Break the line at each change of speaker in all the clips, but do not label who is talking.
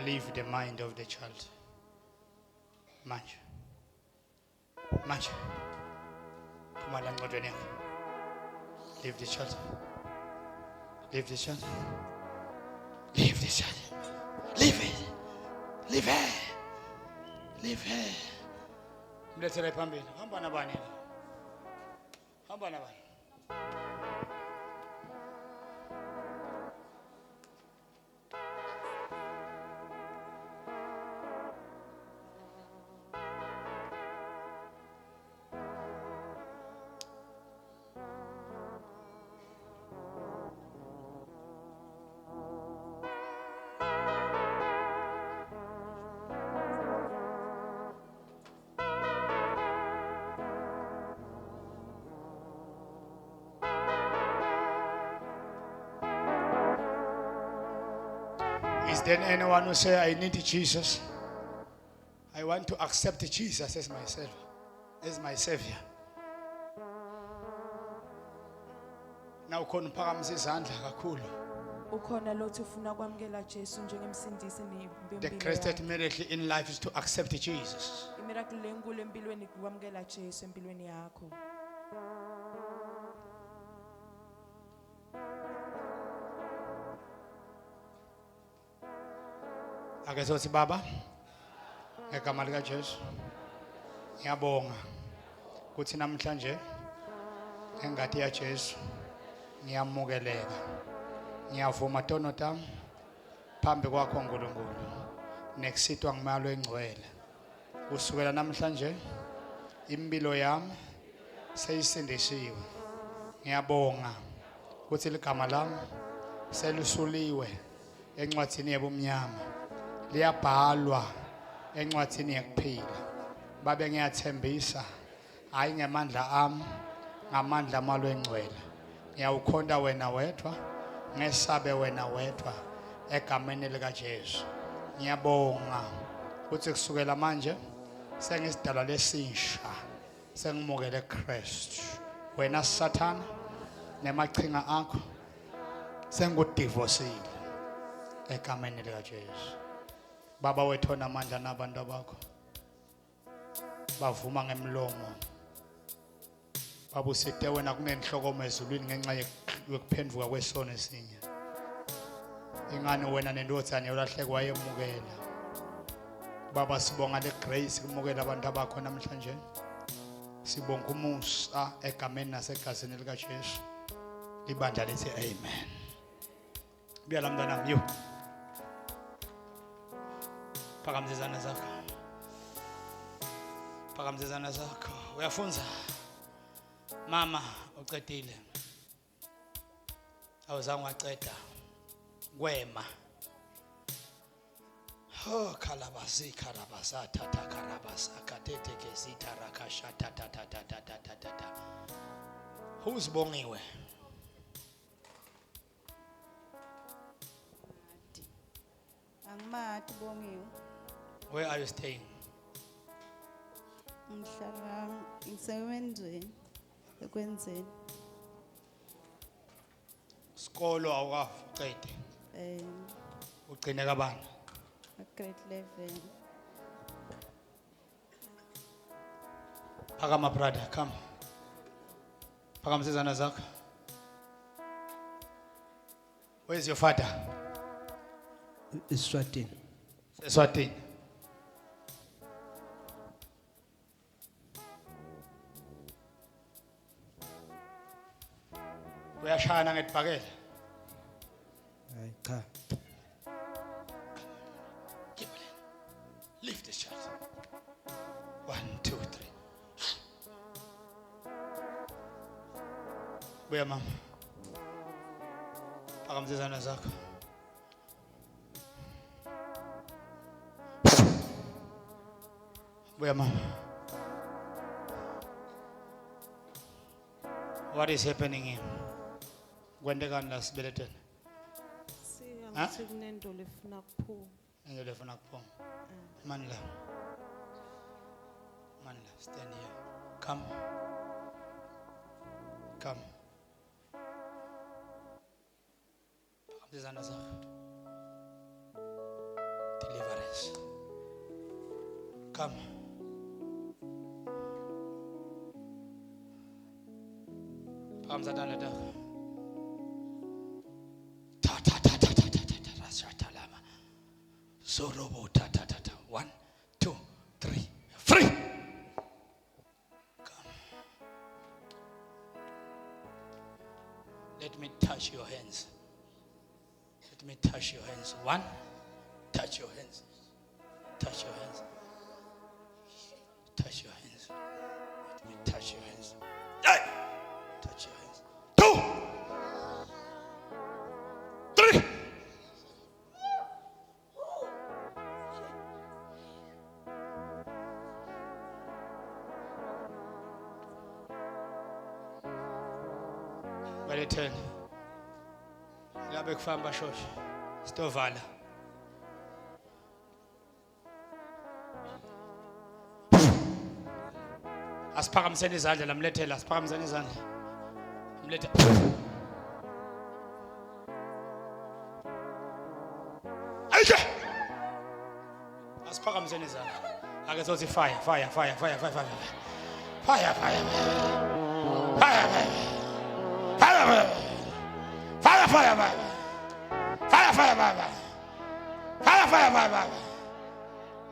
leave the mind of the child. Manje. Phumala engqondweni yakho. Leave the child. Leave the child. Leave the child. Leave it. Leave her. Leave her. Mlethele phambili. Hamba nabani la? Hamba nabani? Is there anyone who say, I need Jesus? I want to accept Jesus as my Savior. Now khona uphakamise izandla kakhulu.
Ukhona lothi ufuna kwamukela Jesu njengemsindisi nempilo.
The greatest miracle in life is to accept Jesus.
Imiracle enkulu empilweni kwamukela Jesu empilweni yakho.
Ake sothi baba ngegama lika Jesu ngiyabonga ukuthi namhlanje engadi ya Jesu ngiyamukeleka ngiyavuma tono tam phambi kwakho uNkulunkulu nekusithwa ngimalo engcwele kusukela namhlanje impilo yami seyisindisiwe ngiyabonga ukuthi ligama lami selusuliwe encwadini yebumnyama liyabhalwa encwadini yokuphila babe ngiyathembisa hayi ngemandla ami ngamandla amalo engcwele ngiyawukhonda wena wedwa ngesabe wena wedwa egameni lika Jesu ngiyabonga ukuthi kusukela manje sengisidalwa lesinsha sengimukele Kristu wena Satan nemachinga akho sengudivorceile egameni lika Jesu Baba wethu onamandla nabantu bakho bavuma ngemlomo Baba usithe wena kunenhloko ezulwini ngenxa yokuphenduka kwesono esinye ingani wena nendothane yolahlekwa yemukela Baba sibonga le grace kumukela abantu bakho namhlanje sibonga umusa egameni nasegazini lika Jesu libandla lithi amen Buyala mntanami yo Phakamizana zakho Phakamizana zakho uyafunza Mama uqedile Awuzange waqeda kwema Oh kalabasi karabasa tata karabasa katete kesita rakasha tata tata tata tata Who's bongiwe
Angimati bongiwe
Where are you staying?
Ngihlala ngisebenzweni ekwenzeni
Skolo awukaqede ugcine kabani
grade 11
Phakama brother come Phakamisa izandla zakho Where's your father?
Eswatini.
Eswatini Uyashana ngetibhakela
Hayi cha.
Lift the shot 1 2 3 Buya mama Phakamisa izandla zakho Buya mama What is happening here? Kwendekani la sibeletheni?
Siyazi kunento lefuna kuphuma.
Into lefuna kuphuma. Man la. Stand here. Come. Come. Izandla zakho. Deliver Jesus. Come. Palms are down the dog. Ta ta ta ta ta ta ta ta rashatalama. Zorobo ta ta ta ta. 1, 2, 3, free. Come. Let me touch your hands. Let me touch your hands. 1, touch your hands. Touch your hands. Touch your hands. Let me touch your hands. Hey! Touch your hands. 2, 3. By the 10. Ngabe kufamba shosha. Stovala. Asiphakamiseni izandla lamlethela, asiphakamiseni izandla. Mlethe. Ayike. Asiphakamiseni izandla. Ake sothi fire, fire, fire, fire, fire, fire. Fire, fire. Fire, fire. Fire, fire. Fire, fire, fire. Fire, fire, fire. Fire, fire, fire.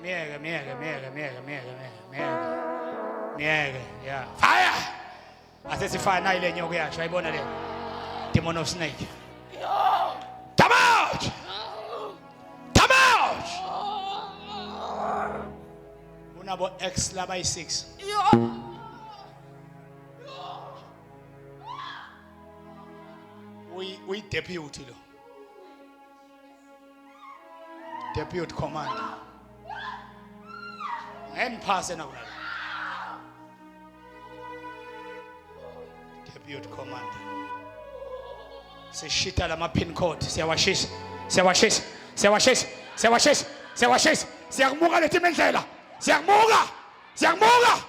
Miega, miega, miega, miega, miega, miega. Miega, yeah. Fire! Asithi fire na ile nyoka yakhe ayibona le. Demon of snake. Come out! Come out! Unabo X laba 6. We deputy lo. Deputy commander. And pass na kuna. Deputy commander. Sishita la pin code. Siyawashisha. Siyawashisha. Siyawashisha. Siyawashisha. Siyawashisha. Siyamuka lethi mendlela. Siyamuka. Siyamuka.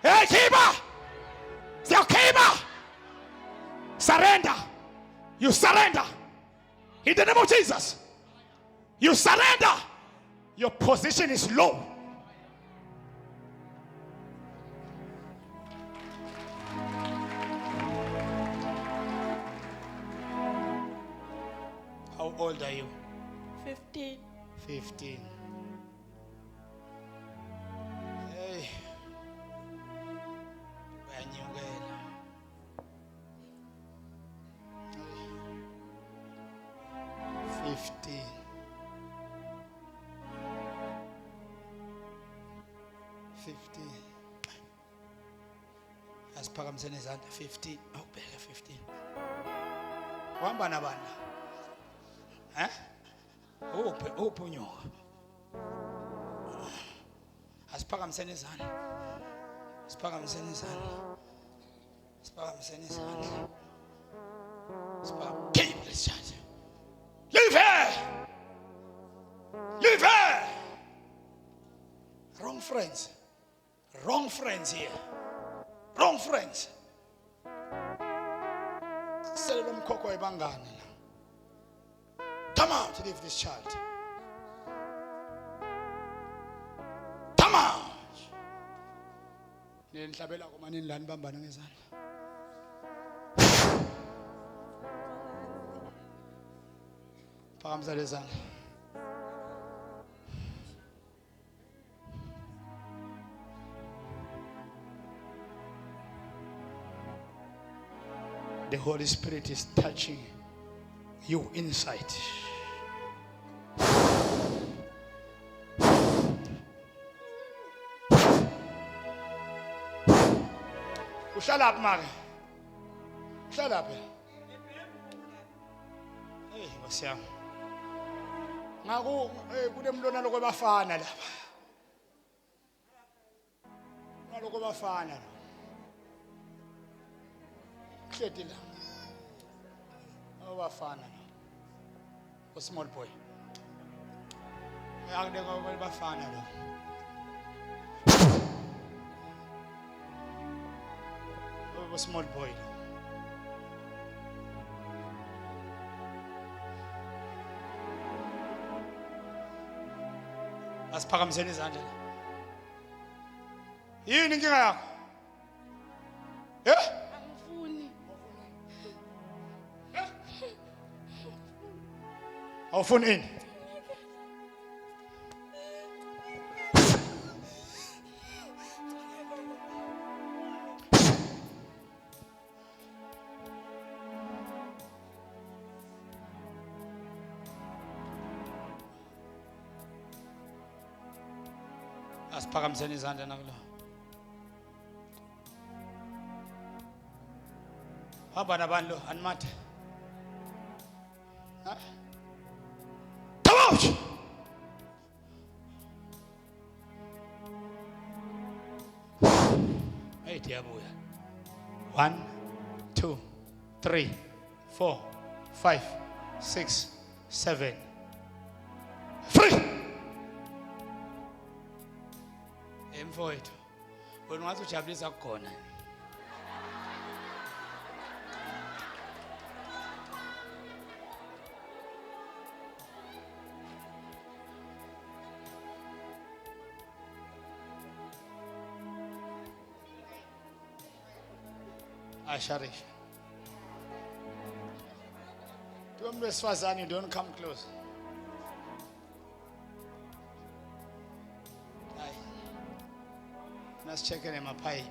Hey keeper. Siyakhipha. Surrender. You surrender. In the name of Jesus. You surrender. Your position is low. How old are you?
15.
15. Hey. Uyanyukela. 15. Asiphakamiseni izandla 15. Awubheke 15. Uhamba nabani? Uphi unyoka? Asiphakamiseni izandla. Asiphakamiseni izandla. Asiphakamiseni izandla. Keep this charge. Leave her. Leave her. Wrong friends. Wrong friends here. Wrong friends. Sele mkhokho ebangana. Come out, leave this child. Come out. Nihlabela komanini lani bambana ngezandla. Phakamisa lezandla. The Holy Spirit is touching you inside. Uhlala phi make? Uhlala phi? Hey, wasiyami. Ngaku kunemlona lokwebafana lapha. Naloko bafana lo. Hleti la. Abafana lo. O small boy. Yakudeka kwebafana lo. A small boy. Asiphakamiseni izandla. Yini inkinga yakho?
Angifuni.
Awufuni ini? Asiphakamiseni izandla nakulo. Hamba nabantu lo animathe. Ha? Come out. Hey diyabuya. 1 2 3 4 5 6 7 free. Emfowethu. Wena ungathi ujabulisa kukhona. Asharish. Umuntu wesifazane, you don't come close. Hayi. Nasicheke nemapipe.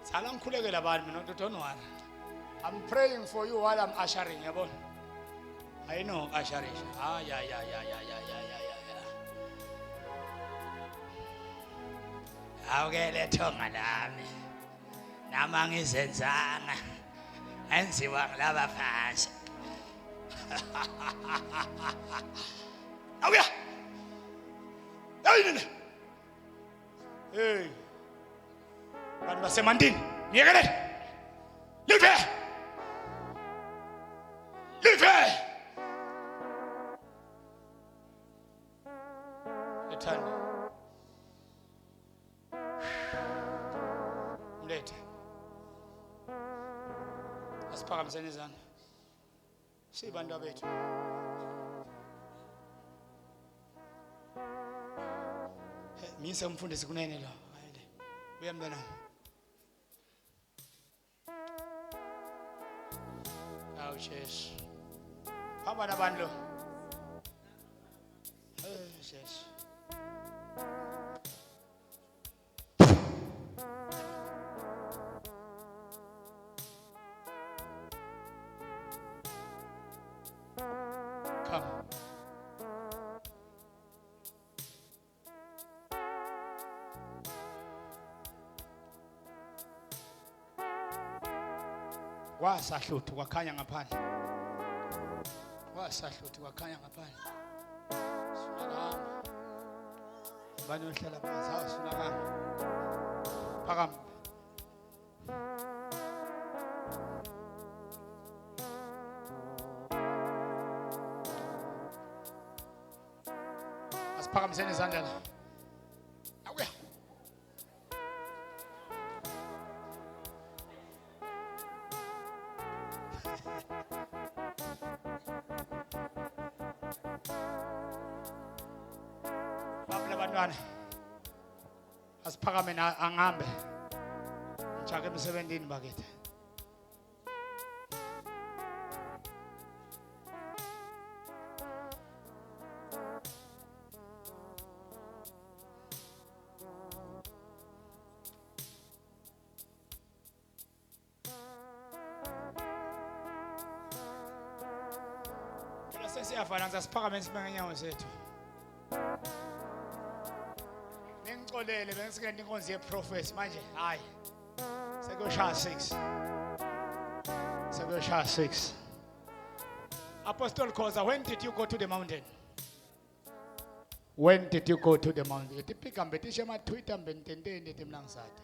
Sala ngikhulekela abantu mina don't worry. I'm praying for you while I'm ushering, yabona. I know usherish. Yeah. Awuke lethonga lami. Nama ngizenzanga. Enziwa ngilaba phansi. Awuya. Yini? Hey. Bantu basemandini, niyekelele. Leave here. Leave here. Ethanda. Mlethe. Asiphakamiseni izandla. Sibantu abethu. Mise umfundisi kunene lo. Hayile. Buya mntwana. Awu Jesu. Hamba nabantu lo. Jesu. Come. Wasahluthi kwakhanya ngaphandle. Wasahluthi kwakhanya ngaphandle. Sunakama. Bani uhlala phansi, hawu sunakama. Phakama. Asiphakamiseni izandla la. Awuya. Bantwana asiphakame angambe ngijake emsebenzini bakithi. Phela sesiyafana asiphakame sibeke inyawo zethu. Ngixolele bengisingena inkonzo yeprofesi manje hayi sekuyoshaya 6 sekuyoshaya 6. Apostle Khoza, when did you go to the mountain? When did you go to the mountain? Tipika mbetishe ma Twitter mbentende ndimlangisade.